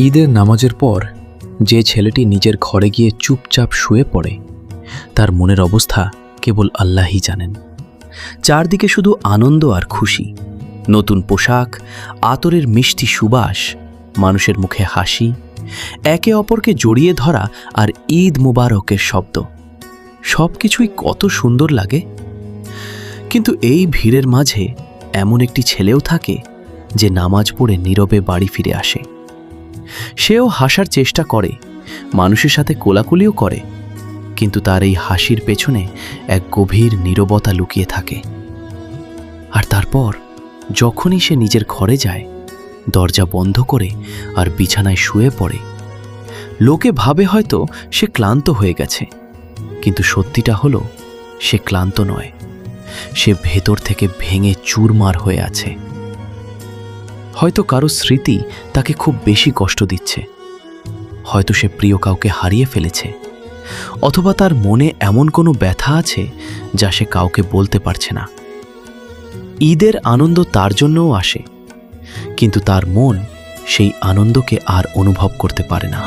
ঈদের নামাজের পর যে ছেলেটি নিজের ঘরে গিয়ে চুপচাপ শুয়ে পড়ে তার মনের অবস্থা কেবল আল্লাহই জানেন। চারদিকে শুধু আনন্দ আর খুশি, নতুন পোশাক, আতরের মিষ্টি সুবাস, মানুষের মুখে হাসি, একে অপরকে জড়িয়ে ধরা আর ঈদ মুবারকের শব্দ। সব কিছুই কত সুন্দর লাগে। কিন্তু এই ভিড়ের মাঝে এমন একটি ছেলেও থাকে যে নামাজ পড়ে নীরবে বাড়ি ফিরে আসে। সেও হাসার চেষ্টা করে, মানুষের সাথে কোলাকুলিও করে, কিন্তু তার এই হাসির পেছনে এক গভীর নীরবতা লুকিয়ে থাকে। আর তারপর যখনই সে নিজের ঘরে যায়, দরজা বন্ধ করে আর বিছানায় শুয়ে পড়ে, লোকে ভাবে হয়তো সে ক্লান্ত হয়ে গেছে, কিন্তু সত্যিটা হলো সে ক্লান্ত নয়, সে ভেতর থেকে ভেঙে চুরমার হয়ে আছে। হয়তো কারো স্মৃতি তাকে খুব বেশি কষ্ট দিচ্ছে, হয়তো সে প্রিয় কাউকে হারিয়ে ফেলেছে, অথবা তার মনে এমন কোনো ব্যথা আছে যা সে কাউকে বলতে পারছে না। ঈদের আনন্দ তার জন্যও আসে, কিন্তু তার মন সেই আনন্দকে আর অনুভব করতে পারে না।